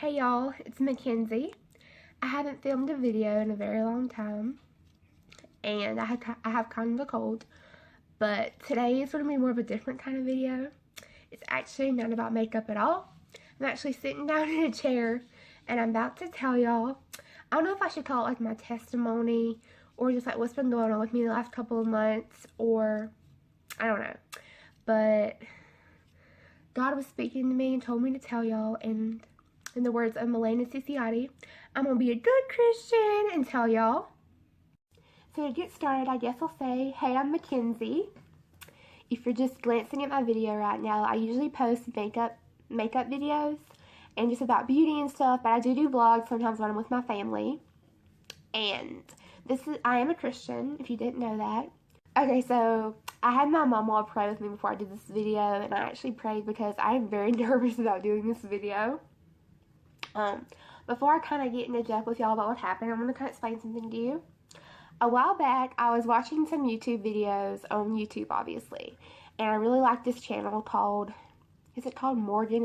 Hey y'all, it's Mackenzie. I haven't filmed a video in a very long time, and I have kind of a cold, but today is going to be more of a different kind of video. It's actually not about makeup at all. I'm actually sitting down in a chair, and I'm about to tell y'all, I don't know if I should call it like my testimony, or just like what's been going on with me the last couple of months, or I don't know. But God was speaking to me and told me to tell y'all, and in the words of Milena Ciciotti, I'm going to be a good Christian and tell y'all. So to get started, I guess I'll say, hey, I'm Mackenzie. If you're just glancing at my video right now, I usually post makeup videos and just about beauty and stuff, but I do vlogs sometimes when I'm with my family. And I am a Christian, if you didn't know that. Okay, so I had my mama pray with me before I did this video, and I actually prayed because I am very nervous about doing this video. Before I kind of get into depth with y'all about what happened, I'm going to kind of explain something to you. A while back, I was watching some YouTube videos on YouTube, obviously, and I really liked this channel called, is it called Morgan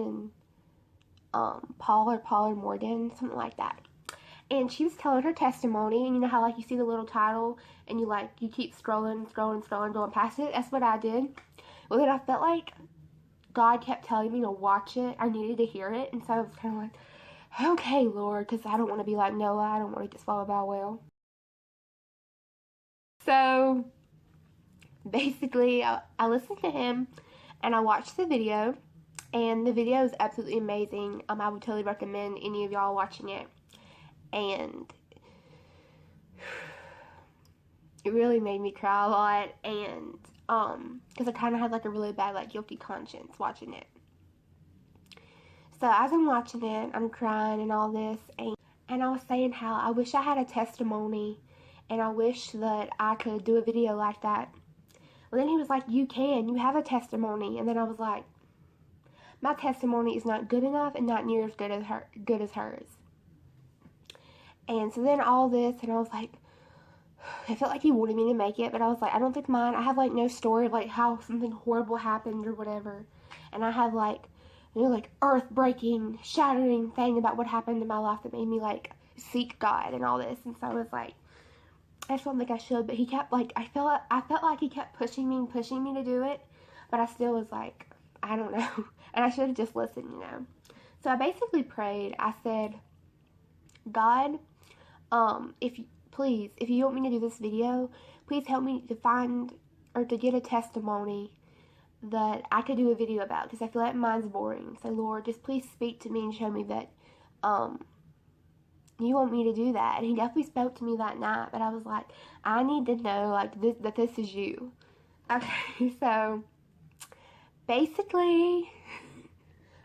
and Paul and Morgan, something like that. And she was telling her testimony, and you know how like you see the little title, and you keep scrolling, going past it. That's what I did. Well, then I felt like God kept telling me to watch it. I needed to hear it, and so I was kind of like, okay, Lord, because I don't want to be like Noah. I don't want to just follow Bow Wow. So basically, I listened to him and I watched the video, and the video is absolutely amazing. I would totally recommend any of y'all watching it. And it really made me cry a lot, and because I kind of had like a really bad like guilty conscience watching it. So as I'm watching it, I'm crying and all this, and I was saying how I wish I had a testimony, and I wish that I could do a video like that. Well, then he was like, you have a testimony. And then I was like, my testimony is not good enough and not near as good as hers. And so then all this, and I was like, I felt like he wanted me to make it, but I was like, I don't think mine, I have like no story of like how something horrible happened or whatever. And I have like, like earth-breaking, shattering thing about what happened in my life that made me like seek God and all this. And so I was like, I just don't think I should. But he kept like, I felt like he kept pushing me to do it. But I still was like, I don't know. And I should have just listened, you know. So I basically prayed. I said, God, if you want me to do this video, please help me to find or to get a testimony that I could do a video about, because I feel like mine's boring. So Lord, just please speak to me and show me that you want me to do that. And he definitely spoke to me that night, but I was like, I need to know like that this is you. Okay, so basically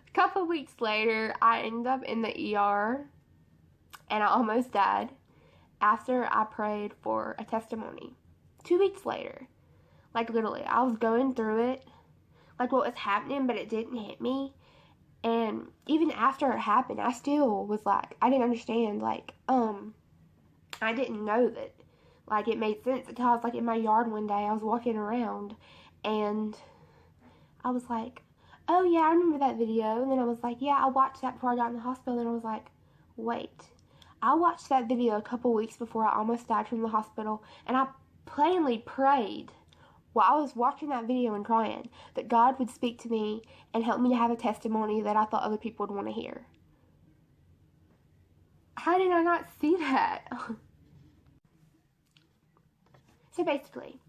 a couple weeks later, I ended up in the ER, and I almost died after I prayed for a testimony. 2 weeks later, like literally, I was going through it, like what was happening, but it didn't hit me. And even after it happened, I still was like, I didn't understand, like, I didn't know that, like, it made sense until I was, like, in my yard one day. I was walking around, and I was like, oh, yeah, I remember that video. And then I was like, yeah, I watched that before I got in the hospital. And I was like, wait, I watched that video a couple weeks before I almost died from the hospital, and I plainly prayed while I was watching that video and crying that God would speak to me and help me to have a testimony that I thought other people would want to hear. How did I not see that? So basically,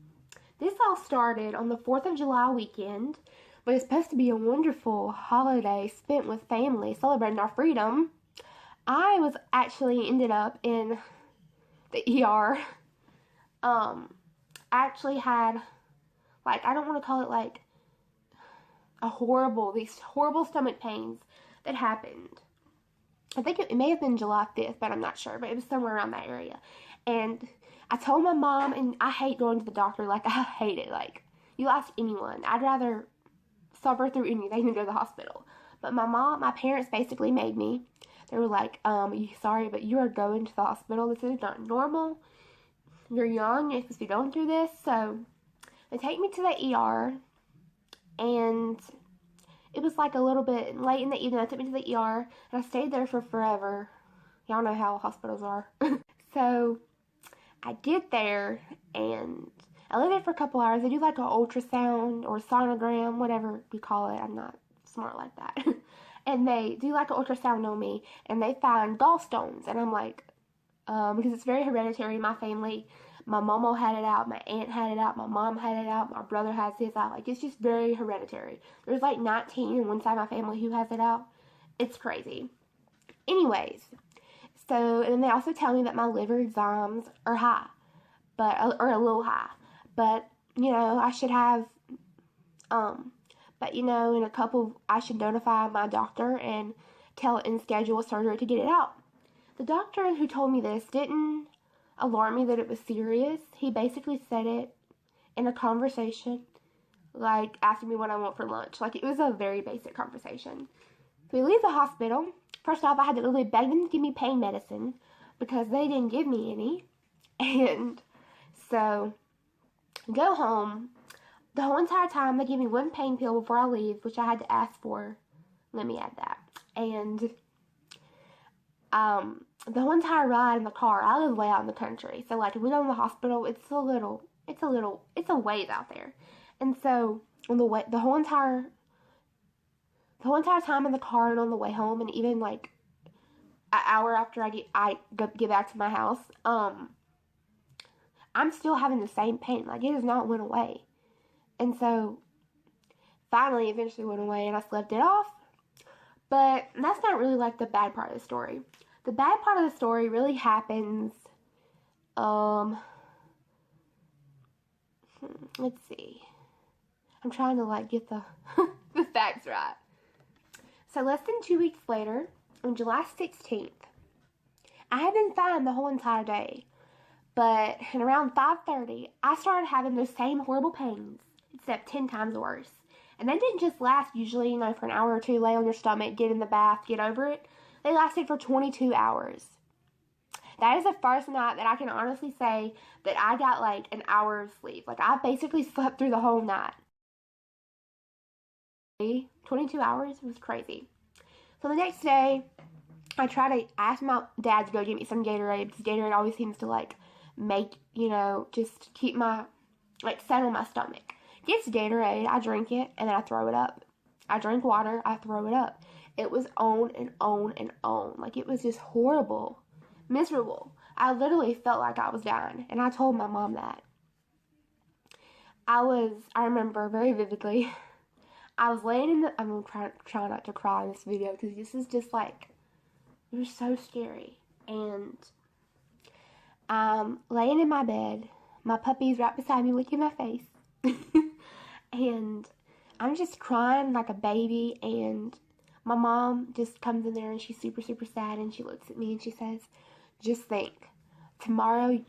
this all started on the 4th of July weekend, but it's supposed to be a wonderful holiday spent with family, celebrating our freedom. I was actually ended up in the ER. I actually had, like, I don't want to call it like these horrible stomach pains that happened. I think it may have been July 5th, but I'm not sure, but it was somewhere around that area. And I told my mom, and I hate going to the doctor, like, I hate it. Like, you ask anyone, I'd rather suffer through anything than go to the hospital. But my parents basically made me. They were like, sorry, but you are going to the hospital. This is not normal. You're young, you're supposed to be going through this. So they take me to the ER, and it was like a little bit late in the evening. They took me to the ER, and I stayed there for forever. Y'all know how hospitals are. So I get there, and I lay there for a couple hours. They do like an ultrasound or sonogram, whatever you call it. I'm not smart like that. And they do like an ultrasound on me, and they find gallstones. And I'm like, because it's very hereditary in my family. My mama had it out, my aunt had it out, my mom had it out, my brother has his out. Like, it's just very hereditary. There's like 19 in one side of my family who has it out. It's crazy. Anyways, so, and then they also tell me that my liver enzymes are high, or a little high. But, you know, I should have, but, you know, in a couple, I should notify my doctor and schedule a surgery to get it out. The doctor who told me this didn't alarm me that it was serious. He basically said it in a conversation, like asking me what I want for lunch. Like, it was a very basic conversation. So we leave the hospital. First off, I had to literally beg them to give me pain medicine because they didn't give me any. And so go home. The whole entire time, they give me one pain pill before I leave, which I had to ask for. Let me add that. And the whole entire ride in the car, I live way out in the country. So, like, if we go to the hospital, it's a ways out there. And so, on the whole entire time in the car and on the way home, and even, like, an hour after I get back to my house, I'm still having the same pain. Like, it has not went away. And so, finally, eventually went away, and I slept it off. But that's not really, like, the bad part of the story. The bad part of the story really happens, let's see. I'm trying to, like, get the, the facts right. So, less than 2 weeks later, on July 16th, I had been fine the whole entire day. But at around 5:30, I started having those same horrible pains, except 10 times worse. And they didn't just last usually, you know, for an hour or two, lay on your stomach, get in the bath, get over it. They lasted for 22 hours. That is the first night that I can honestly say that I got like an hour of sleep. Like, I basically slept through the whole night. 22 hours was crazy. So the next day, I asked my dad to go get me some Gatorade, because Gatorade always seems to, like, make, you know, just keep my, like, settle my stomach. Gets Gatorade, I drink it, and then I throw it up. I drink water, I throw it up. It was on and on and on. Like, it was just horrible. Miserable. I literally felt like I was dying, and I told my mom that. I remember very vividly, I was laying in the, I'm going to try not to cry in this video, because this is just, like, it was so scary. And I'm laying in my bed. My puppy's right beside me licking my face. And I'm just crying like a baby, and my mom just comes in there, and she's super, super sad, and she looks at me and she says, just think, tomorrow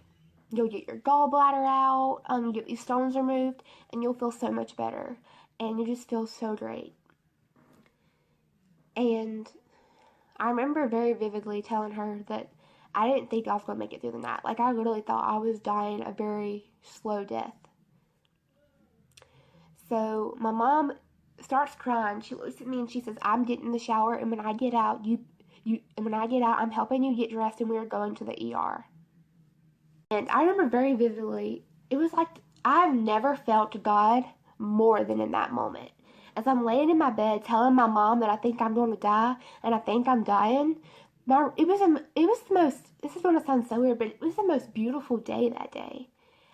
you'll get your gallbladder out, you get these stones removed, and you'll feel so much better, and you just feel so great. And I remember very vividly telling her that I didn't think I was going to make it through the night. Like, I literally thought I was dying a very slow death. So my mom starts crying. She looks at me and she says, I'm getting in the shower, and when I get out, I'm helping you get dressed, and we are going to the ER. And I remember very vividly, it was like I've never felt God more than in that moment. As I'm laying in my bed telling my mom that I think I'm going to die, and I think I'm dying, it was the most, this is going to sound so weird, but it was the most beautiful day that day.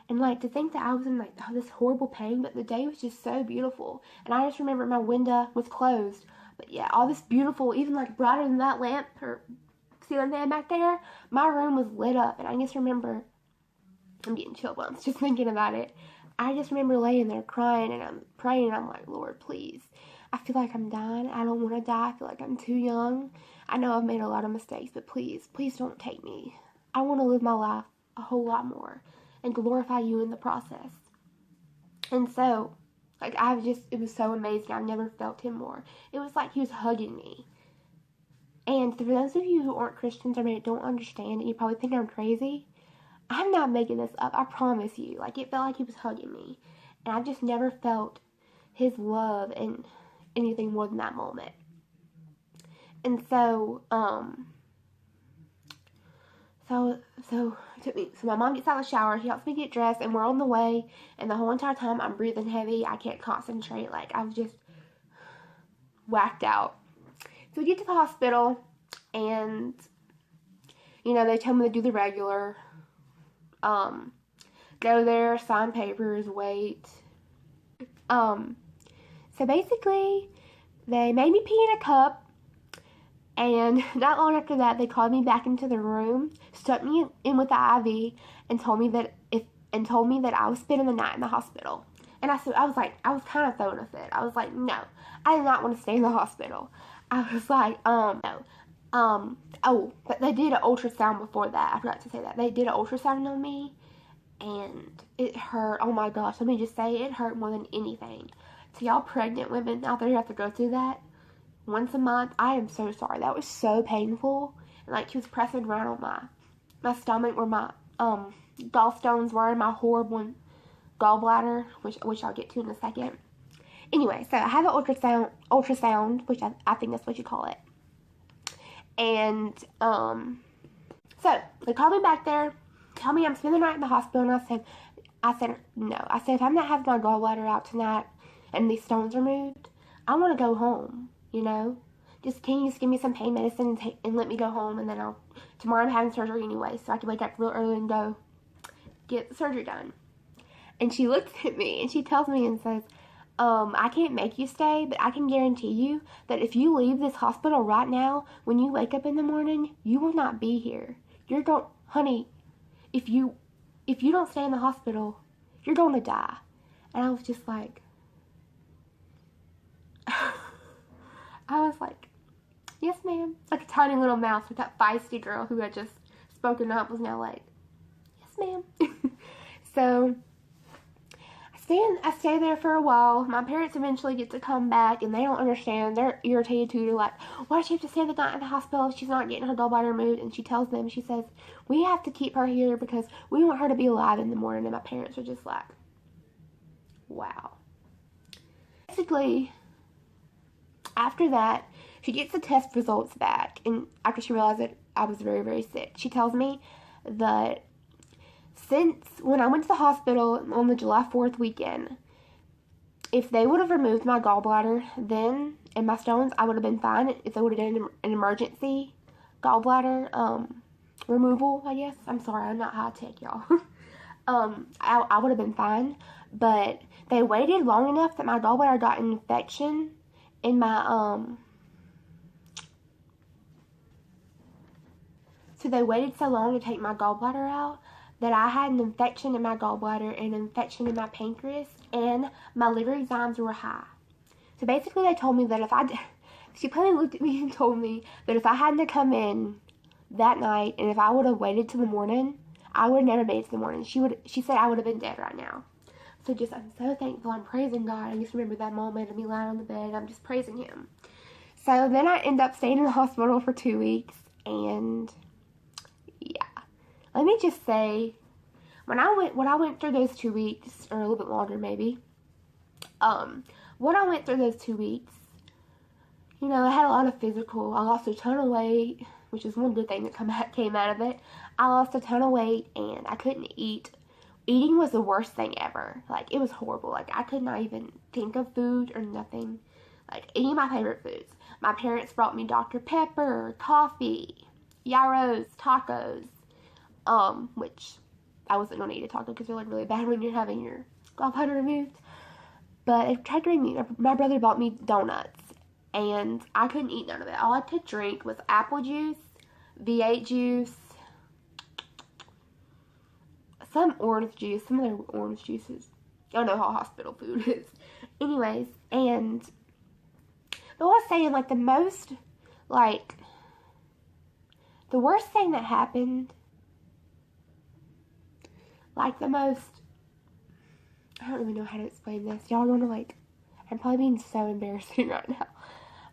And, like, to think that I was in, like, this horrible pain, but the day was just so beautiful. And I just remember my window was closed. But, yeah, all this beautiful, even, like, brighter than that lamp or ceiling fan back there, my room was lit up. And I just remember, I'm getting chill bumps just thinking about it. I just remember laying there crying, and I'm praying, and I'm like, Lord, please. I feel like I'm dying. I don't want to die. I feel like I'm too young. I know I've made a lot of mistakes, but please, please don't take me. I want to live my life a whole lot more and glorify you in the process. And so, like, it was so amazing. I've never felt him more. It was like he was hugging me. And for those of you who aren't Christians or maybe don't understand, and you probably think I'm crazy, I'm not making this up. I promise you. Like, it felt like he was hugging me. And I've just never felt his love and anything more than that moment. And so, so my mom gets out of the shower, she helps me get dressed, and we're on the way, and the whole entire time I'm breathing heavy, I can't concentrate, like I was just whacked out. So we get to the hospital, and, you know, they tell me to do the regular, go there, sign papers, wait. So basically, they made me pee in a cup, and not long after that, they called me back into the room, stuck me in with the IV, and told me that I was spending the night in the hospital. And I was kind of throwing a fit. I was like, no, I did not want to stay in the hospital. I was like, no. Oh, but they did an ultrasound before that. I forgot to say that. They did an ultrasound on me, and it hurt. Oh my gosh, let me just say, it hurt more than anything. So y'all pregnant women out there who have to go through that once a month, I am so sorry. That was so painful. And like, he was pressing around on my stomach where my gallstones were in my horrible gallbladder, which I'll get to in a second. Anyway, so I have an ultrasound, which I think that's what you call it. And so they called me back there, tell me I'm spending the night in the hospital, and I said no. I said, if I'm not having my gallbladder out tonight and these stones removed, I want to go home. You know, can you just give me some pain medicine and let me go home, and then tomorrow I'm having surgery anyway, so I can wake up real early and go get the surgery done. And she looks at me and she tells me and says, I can't make you stay, but I can guarantee you that if you leave this hospital right now, when you wake up in the morning, you will not be here. Honey, if you don't stay in the hospital, you're going to die. And I was just like, I was like, yes, ma'am. Like a tiny little mouse with that feisty girl who had just spoken up was now like, yes, ma'am. So I stay there for a while. My parents eventually get to come back, and they don't understand. They're irritated too. They're like, why does she have to stay the night in the hospital if she's not getting her gallbladder removed? And she tells them, she says, we have to keep her here because we want her to be alive in the morning. And my parents are just like, wow. Basically, after that, she gets the test results back, and after she realized that I was very, very sick, she tells me that since when I went to the hospital on the July 4th weekend, if they would have removed my gallbladder then and my stones, I would have been fine. If they would have done an emergency gallbladder removal, I guess. I'm sorry, I'm not high tech, y'all. I would have been fine, but they waited long enough that my gallbladder got an infection in my, so they waited so long to take my gallbladder out that I had an infection in my gallbladder and an infection in my pancreas, and my liver enzymes were high. So basically they told me that she plainly looked at me and told me that if I hadn't to come in that night, and if I would have waited till the morning, I would have never made it to the morning. She said I would have been dead right now. So I'm so thankful. I'm praising God. I just remember that moment of me lying on the bed. I'm just praising Him. So then I end up staying in the hospital for 2 weeks. And yeah, let me just say, when I went through those 2 weeks, or a little bit longer maybe, when I went through those 2 weeks, you know, I had a lot of physical. I lost a ton of weight, which is one good thing that came out of it. I lost a ton of weight, and I couldn't eat. Eating was the worst thing ever. Like, it was horrible. Like, I could not even think of food or nothing. Like, eating my favorite foods. My parents brought me Dr. Pepper, coffee, gyros, tacos, which I wasn't going to eat a taco because they're like really bad when you're having your gallbladder removed. But it tried to bring me, my brother bought me donuts, and I couldn't eat none of it. All I could drink was apple juice, V8 juice, some orange juice, some other orange juices. I don't know how hospital food is. Anyways, and but I was saying, like, the worst thing that happened, like, the most, I don't even know how to explain this. Y'all are gonna, like, I'm probably being so embarrassing right now.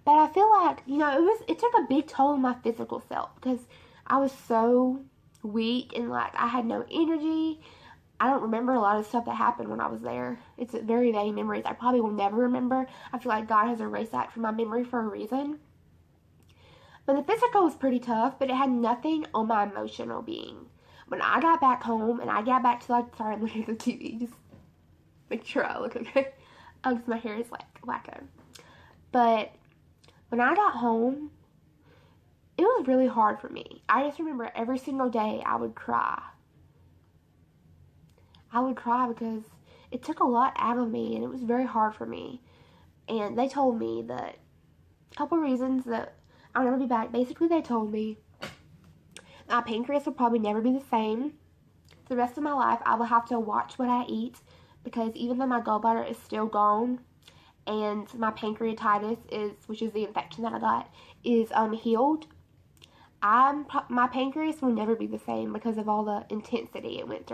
But I feel like, you know, it took a big toll on my physical self because I was so weak and, like, I had no energy. I don't remember a lot of stuff that happened when I was there. It's very vague memories. I probably will never remember. I feel like God has erased that from my memory for a reason. But the physical was pretty tough, but it had nothing on my emotional being. When I got back home and I got back to, like, sorry, I'm looking at the TV, just make sure I look okay. Because my hair is like wacko. But when I got home, it was really hard for me. I just remember every single day I would cry. I would cry because it took a lot out of me and it was very hard for me. And they told me that a couple reasons that I'll never be back. Basically, they told me my pancreas will probably never be the same. For the rest of my life, I will have to watch what I eat because even though my gallbladder is still gone and my pancreatitis is, which is the infection that I got, is healed, my pancreas will never be the same because of all the intensity it went through.